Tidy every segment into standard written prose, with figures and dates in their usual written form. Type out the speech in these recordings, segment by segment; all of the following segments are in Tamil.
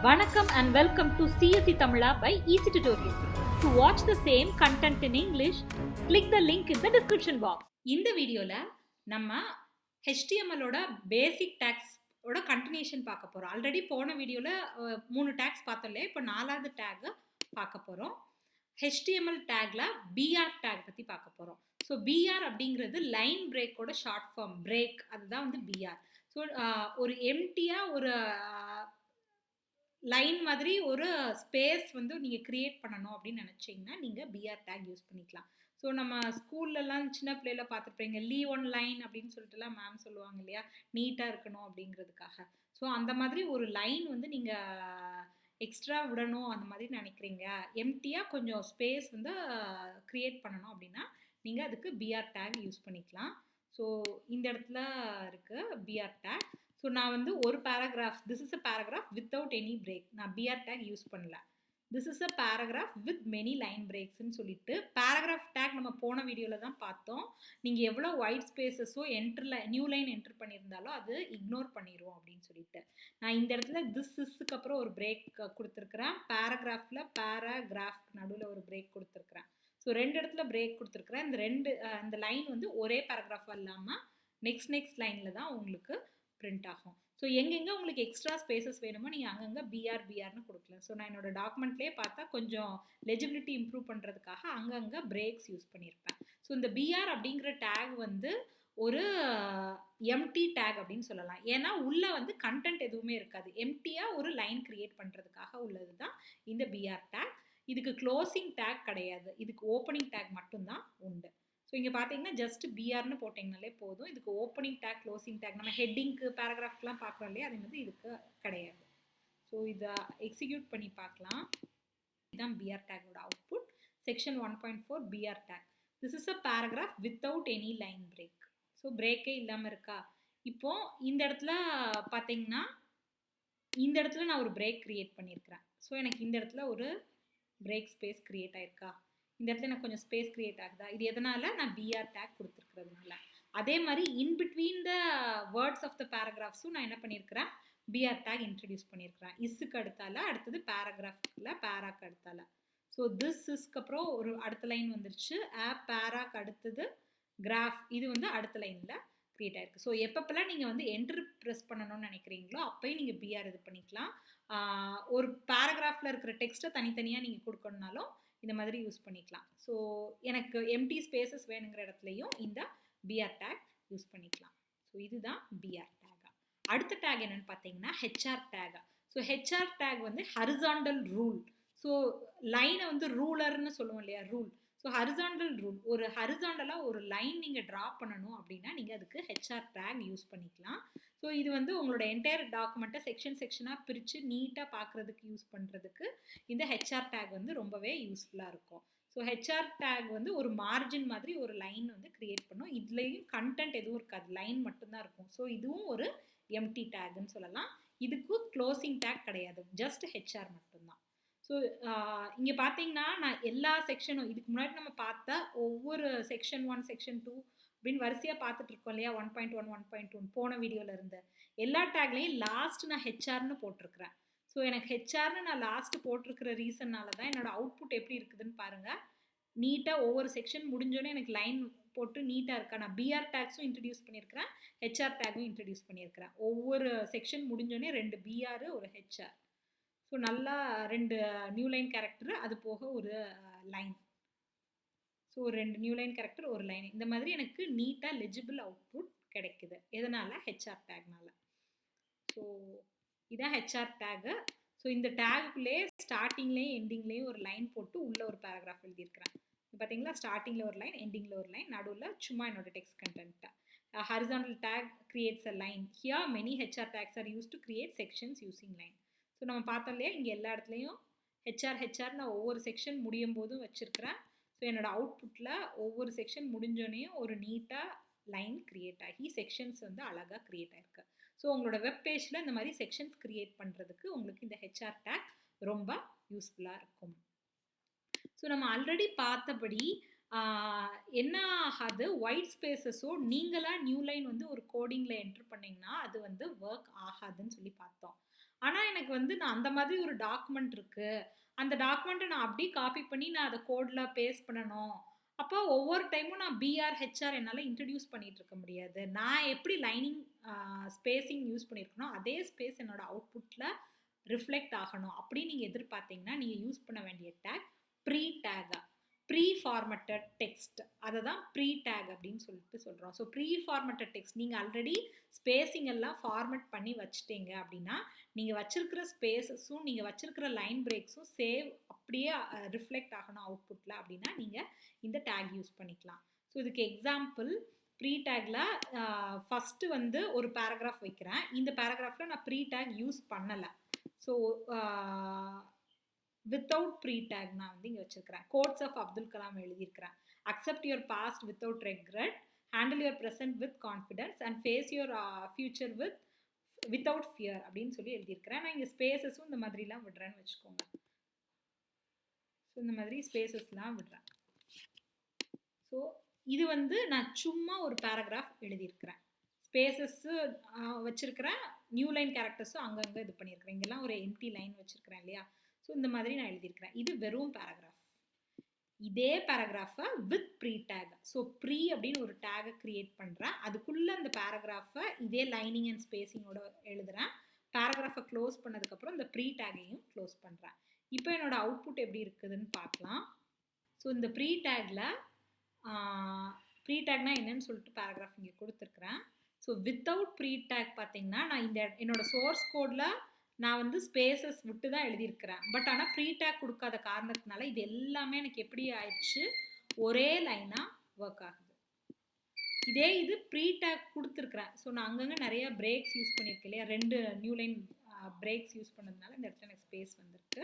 Vanakkam and welcome to csetamila by Eezytutorials. To watch the same content in English, click the link in the description box. இந்த வீடியோல நம்ம HTML ஓட பேசிக் டாக்ஸ் ஓட கண்டினியூஷன் பார்க்க போறோம். ஆல்ரெடி போன வீடியோல 3 டாக்ஸ் பார்த்தோம் இல்லையா, இப்போ 4வது டாக் பார்க்க போறோம். HTML டேக்ல BR டேக் பத்தி பார்க்க போறோம். ஸோ BR அப்படிங்கிறது லைன் பிரேக்கோட ஷார்ட் ஃபார்ம், பிரேக், அதுதான் வந்து BR. ஸோ ஒரு எம்டியா ஒரு லைன் மாதிரி ஒரு ஸ்பேஸ் வந்து நீங்கள் க்ரியேட் பண்ணணும் அப்படின்னு நினச்சிங்கன்னா நீங்கள் பிஆர் டேக் யூஸ் பண்ணிக்கலாம். ஸோ நம்ம ஸ்கூல்லலாம் சின்ன பிள்ளையில பார்த்துருப்பீங்க, லீவ் ஒன் லைன் அப்படின்னு சொல்லிட்டுலாம் மேம் சொல்லுவாங்க இல்லையா, நீட்டாக இருக்கணும் அப்படிங்கிறதுக்காக. ஸோ அந்த மாதிரி ஒரு லைன் வந்து நீங்கள் எக்ஸ்ட்ரா விடணும் அந்த மாதிரி நினைக்கிறீங்க, எம்டியாக கொஞ்சம் ஸ்பேஸ் வந்து க்ரியேட் பண்ணணும் அப்படின்னா நீங்கள் அதுக்கு பிஆர் டேக் யூஸ் பண்ணிக்கலாம். ஸோ இந்த இடத்துல இருக்குது பிஆர் டேக். ஸோ நான் வந்து ஒரு paragraph, this is a paragraph without any break, நான் பிஆர் டேக் யூஸ் பண்ணல. This is a paragraph with many line பிரேக்ஸ்ன்னு சொல்லிட்டு பேராகிராஃப் டேக் நம்ம போன வீடியோவில் தான் பார்த்தோம். நீங்கள் எவ்வளோ ஒயிட் ஸ்பேசஸோ நியூ லைன் என்டர் பண்ணியிருந்தாலும் அது இக்னோர் பண்ணிடுவோம் அப்படின்னு சொல்லிட்டு நான் இந்த இடத்துல திஸ் இஸ்க்கு அப்புறம் ஒரு பிரேக் கொடுத்துருக்குறேன். பேராகிராஃபில் பேராகிராஃப் நடுவில் ஒரு பிரேக் கொடுத்துருக்குறேன். ஸோ 2 இடத்துல பிரேக் கொடுத்துருக்குறேன். இந்த லைன் வந்து ஒரே பேராகிராஃபாக இல்லாமல் நெக்ஸ்ட் லைனில் தான் உங்களுக்கு பிரிண்ட் ஆகும். ஸோ எங்கெங்கே உங்களுக்கு எக்ஸ்ட்ரா ஸ்பேசஸ் வேணுமோ நீங்கள் அங்கங்கே பிஆர்னு கொடுக்கலாம். ஸோ நான் என்னோட டாக்குமெண்ட்லேயே பார்த்தா கொஞ்சம் லெஜிபிலிட்டி இம்ப்ரூவ் பண்ணுறதுக்காக அங்கங்கே பிரேக்ஸ் யூஸ் பண்ணியிருப்பேன். ஸோ இந்த பிஆர் அப்படிங்கிற டேக் வந்து ஒரு எம்டி டேக் அப்படின்னு சொல்லலாம். ஏன்னா உள்ளே வந்து கண்டென்ட் எதுவுமே இருக்காது, எம்டியாக ஒரு லைன் கிரியேட் பண்ணுறதுக்காக உள்ளது தான் இந்த பிஆர் டேக். இதுக்கு க்ளோசிங் டேக் கிடையாது, இதுக்கு ஓப்பனிங் டேக் மட்டும்தான் உண்டு. ஸோ இங்கே பார்த்தீங்கன்னா ஜஸ்ட் பிஆர்னு போட்டிங்கனாலே போதும். இதுக்கு ஓப்பனிங் டேக், க்ளோசிங் டேக், நம்ம ஹெட்டிங்க்கு பேராகிராஃப்லாம் பார்க்குறோம் இல்லையா, அது வந்து இதுக்கு கிடையாது. ஸோ இதை எக்ஸிக்யூட் பண்ணி பார்க்கலாம். இதுதான் பிஆர் டேக்கோட output. Section 1.4 BR tag. This is a paragraph without any line break. So பிரேக்கே இல்லாமல் இருக்கா. இப்போ இந்த இடத்துல பார்த்தீங்கன்னா இந்த இடத்துல நான் ஒரு பிரேக் க்ரியேட் பண்ணியிருக்கிறேன். ஸோ எனக்கு இந்த இடத்துல ஒரு பிரேக் ஸ்பேஸ் க்ரியேட் ஆயிருக்கா. இந்த இடத்துல எனக்கு கொஞ்சம் ஸ்பேஸ் க்ரியேட் ஆகுதா. இது எதனால, நான் பிஆர் டேக் கொடுத்துருக்கிறதுனால. அதே மாதிரி in between the words of the பேராகிராஃப்ஸும் நான் என்ன பண்ணியிருக்கிறேன், பிஆர் டேக் இன்ட்ரடியூஸ் பண்ணியிருக்கிறேன். இஸ்ஸுக்கு அடுத்தால, அடுத்தது பேராகிராஃபில் பேராக்கு அடுத்தால. ஸோ திஸ் இஸ்க்கு அப்புறம் ஒரு அடுத்த லைன் வந்துருச்சு, பேராக்கு அடுத்தது கிராஃப், இது வந்து அடுத்த லைனில் க்ரியேட் ஆயிருக்கு. ஸோ எப்பப்பெல்லாம் நீங்கள் வந்து என்டர் ப்ரெஸ் பண்ணணும்னு நினைக்கிறீங்களோ அப்போயும் நீங்கள் பிஆர் இது பண்ணிக்கலாம். ஒரு பேராகிராஃபில் இருக்கிற டெக்ஸ்ட்டை தனித்தனியாக நீங்கள் கொடுக்கணுனாலும் இந்த மாதிரி யூஸ் பண்ணிக்கலாம். ஸோ எனக்கு எம்டி ஸ்பேசஸ் வேணுங்கிற இடத்துலையும் இந்த பிஆர் டேக் யூஸ் பண்ணிக்கலாம். ஸோ இதுதான் பிஆர் டேகா. அடுத்த டேக் என்னன்னு பார்த்தீங்கன்னா ஹெச்ஆர் டேகா. ஸோ ஹெச்ஆர் டேக் வந்து ஹரிசாண்டல் ரூல். ஸோ லைனை வந்து ரூலர்னு சொல்லுவோம் இல்லையா, ரூல். ஸோ ஹரிசாண்டல் ரூல், ஒரு ஹரிசாண்டலாக ஒரு லைன் நீங்கள் ட்ரா பண்ணணும் அப்படின்னா நீங்கள் அதுக்கு ஹெச்ஆர் டேக் யூஸ் பண்ணிக்கலாம். ஸோ இது வந்து உங்களோட என்டையர் டாக்குமெண்ட்டை செக்ஷனாக பிரித்து நீட்டாக பார்க்குறதுக்கு யூஸ் பண்ணுறதுக்கு இந்த ஹெச்ஆர் டேக் வந்து ரொம்பவே யூஸ்ஃபுல்லாக இருக்கும். ஸோ ஹெச்ஆர் டேக் வந்து ஒரு மார்ஜின் மாதிரி ஒரு லைன் வந்து க்ரியேட் பண்ணும். இதுலேயும் கண்டென்ட் எதுவும் இருக்காது, லைன் மட்டும்தான் இருக்கும். ஸோ இதுவும் ஒரு எம்டி டேக்னு சொல்லலாம். இதுக்கு க்ளோசிங் டேக் கிடையாது, ஜஸ்ட் ஹெச்ஆர் மட்டும்தான். ஸோ இங்கே பார்த்தீங்கன்னா நான் எல்லா செக்ஷனும், இதுக்கு முன்னாடி நம்ம பார்த்த ஒவ்வொரு செக்ஷன் 1 செக்ஷன் 2 அப்படின்னு வரிசையாக பார்த்துட்டு இருக்கோம் இல்லையா, 1.1 1.2 போன வீடியோவில் இருந்து எல்லா டேக்லையும் லாஸ்ட் நான் ஹெச்ஆர்னு போட்டிருக்கிறேன். ஸோ எனக்கு ஹெச்ஆர்னு நான் லாஸ்ட் போட்டிருக்கிற ரீசன்னால தான் என்னோட அவுட்புட் எப்படி இருக்குதுன்னு பாருங்கள். நீட்டாக ஒவ்வொரு செக்ஷன் முடிஞ்சோடனே எனக்கு லைன் போட்டு நீட்டாக இருக்கா. நான் பிஆர் டேக்ஸும் இன்ட்ரடியூஸ் பண்ணியிருக்கிறேன், ஹெச்ஆர் டேக்கும் இன்ட்ரடியூஸ் பண்ணியிருக்கிறேன். ஒவ்வொரு செக்ஷன் முடிஞ்சோடனே 2 பிஆர் ஒரு ஹெச்ஆர். ஸோ நல்லா 2 நியூ லைன் கேரக்டர், அது போக ஒரு line. So 2 new line character, ஒரு லைன். இந்த மாதிரி எனக்கு நீட்டாக லெஜிபிள் அவுட்புட் கிடைக்குது. எதனால், ஹெச்ஆர் டேக்னால. ஸோ இதான் ஹெச்ஆர் டேகு. ஸோ இந்த டேகுக்குள்ளேயே ஸ்டார்டிங்லேயும் எண்டிங்லேயும் ஒரு லைன் போட்டு உள்ளே ஒரு பேராகிராஃப் எழுதியிருக்கிறேன். பார்த்தீங்களா, ஸ்டார்டிங்கில் ஒரு லைன், எண்டிங்கில் ஒரு லைன், நடுவில் சும்மா என்னோட டெக்ஸ்ட் கண்டென்ட்டை. Horizontal tag creates a line. Here many HR tags are use to create sections using line. So நம்ம பார்த்தோம் இல்லையா, இங்கே எல்லா இடத்துலையும் ஹெச்ஆர் நான் ஒவ்வொரு செக்ஷன் முடியும் போதும் வச்சுருக்கிறேன். ஸோ என்னோடய அவுட்புட்டில் ஒவ்வொரு செக்ஷன் முடிஞ்சோடனையும் ஒரு நீட்டாக லைன் க்ரியேட் ஆகி செக்ஷன்ஸ் வந்து அழகாக க்ரியேட் ஆகிருக்கு. ஸோ உங்களோட வெப் பேஜில் இந்த மாதிரி செக்ஷன்ஸ் க்ரியேட் பண்ணுறதுக்கு உங்களுக்கு இந்த ஹெச்ஆர் டேக் ரொம்ப யூஸ்ஃபுல்லாக இருக்கும். ஸோ நம்ம ஆல்ரெடி பார்த்தபடி என்ன ஆகாது, ஒயிட் ஸ்பேசஸோ நீங்களாக நியூ லைன் வந்து ஒரு கோடிங்கில் என்ட்ரு பண்ணிங்கன்னா அது வந்து ஒர்க் ஆகாதுன்னு சொல்லி பார்த்தோம். ஆனா எனக்கு வந்து நான் அந்த மாதிரி ஒரு டாக்குமெண்ட் இருக்கு. அந்த டாக்குமெண்ட்ட நான் அப்படியே காப்பி பண்ணி நான் அத கோட்ல பேஸ்ட் பண்ணணும். அப்போ ஒவ்வொரு டைமும் நான் பிஆர், ஹெச்ஆர் என்னால இன்ட்ரோடியூஸ் பண்ணிட்டு இருக்க முடியாது. நான் எப்படி லைனிங் ஸ்பேசிங் யூஸ் பண்ணியிருக்கனோ, அதே ஸ்பேஸ் என்னோட அவுட்புட்ல ரிஃப்ளெக்ட் ஆகணும். அப்படி நீங்க எதிர்பார்த்தீங்கன்னா, நீங்க யூஸ் பண்ண வேண்டிய tag pre tag. Pre formatted text. அத தான் ப்ரீ டேக் அப்படின்னு சொல்லிட்டு சொல்றோம். ஸோ ப்ரீ ஃபார்மட்டட் டெக்ஸ்ட் நீங்க ஆல்ரெடி ஸ்பேசிங் எல்லாம் ஃபார்மட் பண்ணி வச்சுட்டீங்க அப்படின்னா, நீங்க வச்சிருக்கிற ஸ்பேஸஸும், நீங்க வச்சிருக்கிற லைன் பிரேக்ஸும் அப்படியே ரிஃப்ளெக்ட் ஆகணும் அவுட்புட்ல அப்படின்னா, நீங்க இந்த டேக் யூஸ் பண்ணிக்கலாம். ஸோ இதுக்கு எக்ஸாம்பிள் ப்ரீ டேக்ல ஃபர்ஸ்ட் வந்து ஒரு பேராகிராஃப் வைக்கிறேன். இந்த பேராகிராஃப்ல நான் ப்ரீ டேக் யூஸ் பண்ணல. ஸோ வித்தவுட் ப்ரீ டேக் நான் வந்து இங்கே வச்சிருக்கிறேன். கோட்ஸ் ஆஃப் அப்துல் கலாம் எழுதியிருக்கிறேன். Accept your past without regret, handle your present with confidence and face your future without fear அப்படின்னு சொல்லி எழுதியிருக்கிறேன். நான் இங்கே ஸ்பேசஸும் இந்த மாதிரிலாம் விடுறேன்னு வச்சுக்கோங்க. ஸோ இந்த மாதிரி ஸ்பேசஸ்லாம் விடுறேன். ஸோ இது வந்து நான் சும்மா ஒரு பேராகிராஃப் எழுதியிருக்கிறேன். ஸ்பேசஸ்ஸு வச்சிருக்கிறேன், நியூ லைன் கேரக்டர்ஸும் அங்கங்கே இது பண்ணியிருக்கிறேன். இங்கெல்லாம் ஒரு எம்டி லைன் வச்சிருக்கிறேன் இல்லையா? ஸோ இந்த மாதிரி நான் எழுதியிருக்கிறேன். இது வெறும் பேராகிராஃப். இதே பேராகிராஃபை with pre tag. So pre அப்படின்னு ஒரு டேகை கிரியேட் பண்ணுறேன். அதுக்குள்ளே அந்த பேராகிராஃபை இதே லைனிங் அண்ட் ஸ்பேசிங்கோட எழுதுகிறேன். பேராகிராஃபை க்ளோஸ் பண்ணதுக்கப்புறம் இந்த ப்ரீ டேகையும் க்ளோஸ் பண்ணுறேன். இப்போ என்னோட அவுட்புட் எப்படி இருக்குதுன்னு பார்க்கலாம். ஸோ இந்த ப்ரீ டேக்ல ப்ரீ டேக்னா என்னன்னு சொல்லிட்டு பேராகிராஃப் இங்கே கொடுத்துருக்குறேன். ஸோ வித்தவுட் ப்ரீ டேக் பார்த்தீங்கன்னா நான் என்னோட சோர்ஸ் கோடில் நான் வந்து ஸ்பேசஸ் விட்டு தான் எழுதியிருக்கிறேன். பட் ஆனால் ப்ரீ டேக் கொடுக்காத காரணத்தினால இது எல்லாமே எனக்கு எப்படி ஆயிடுச்சு, ஒரே லைனாக ஒர்க் ஆகுது. இதே இது ப்ரீ டேக் கொடுத்துருக்குறேன். ஸோ நான் அங்கங்கே நிறைய பிரேக்ஸ் யூஸ் பண்ணியிருக்கேன் இல்லையா, 2 நியூ லைன் பிரேக்ஸ் யூஸ் பண்ணதுனால இந்த இடத்துல எனக்கு ஸ்பேஸ் வந்திருக்கு.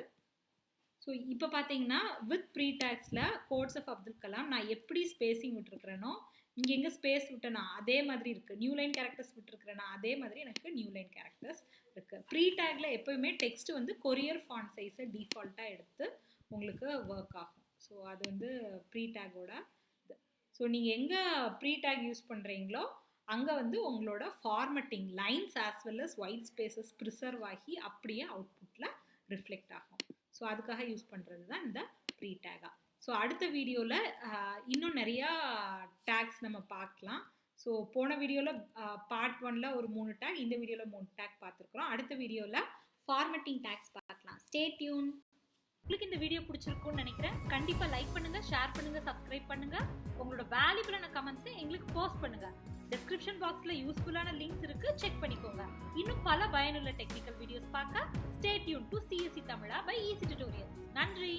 ஸோ இப்போ பார்த்தீங்கன்னா வித் ப்ரீ டேக்ஸில் கோட்ஸ் ஆஃப் அப்துல் கலாம் நான் எப்படி ஸ்பேசிங் விட்டுருக்கிறேனோ, இங்கே எங்கே ஸ்பேஸ் விட்டேனா அதே மாதிரி இருக்குது. நியூ லைன் கேரக்டர்ஸ் விட்டுருக்கிறேனா அதே மாதிரி எனக்கு நியூ லைன் கேரக்டர்ஸ் இருக்குது. ப்ரீ டேக்ல எப்போயுமே டெக்ஸ்ட் வந்து கொரியர் ஃபாண்ட் சைஸை டிஃபால்ட்டாக எடுத்து உங்களுக்கு ஒர்க் ஆகும். ஸோ அது வந்து ப்ரீ டேக்கோட இது. ஸோ நீங்கள் எங்கே ப்ரீ டேக் யூஸ் பண்ணுறீங்களோ அங்கே வந்து உங்களோட formatting lines as well as white spaces preserve ஆகி அப்படியே அவுட்புட்டில் ரிஃப்ளெக்ட் ஆகும். ஸோ அதுக்காக யூஸ் பண்ணுறது தான் இந்த ப்ரீ டேகா. ஸோ அடுத்த வீடியோவில் இன்னும் நிறையா டேக்ஸ் நம்ம பார்க்கலாம். ஸோ போன வீடியோவில் பார்ட் 1ல் ஒரு 3 டேக், இந்த வீடியோவில் 3 டேக் பார்த்துருக்குறோம். அடுத்த வீடியோவில் ஃபார்மட்டிங் டேக்ஸ் பார்க்கலாம். Stay tune. உங்களுக்கு இந்த வீடியோ பிடிச்சிருக்கும்னு நினைக்கிறேன். கண்டிப்பாக லைக் பண்ணுங்கள், ஷேர் பண்ணுங்கள், சப்ஸ்கிரைப் பண்ணுங்கள். உங்களோட வேல்யூபிளான கமெண்ட்ஸை எங்களுக்கு போஸ்ட் பண்ணுங்கள். டிஸ்கிரிப்ஷன் பாக்ஸில் யூஸ்ஃபுல்லான லிங்க்ஸ் இருக்குது, செக் பண்ணிக்கோங்க. இன்னும் பல பயனுள்ள டெக்னிக்கல் வீடியோஸ் பார்க்க stay tune to CSE Tamila by Eezytutorials. நன்றி.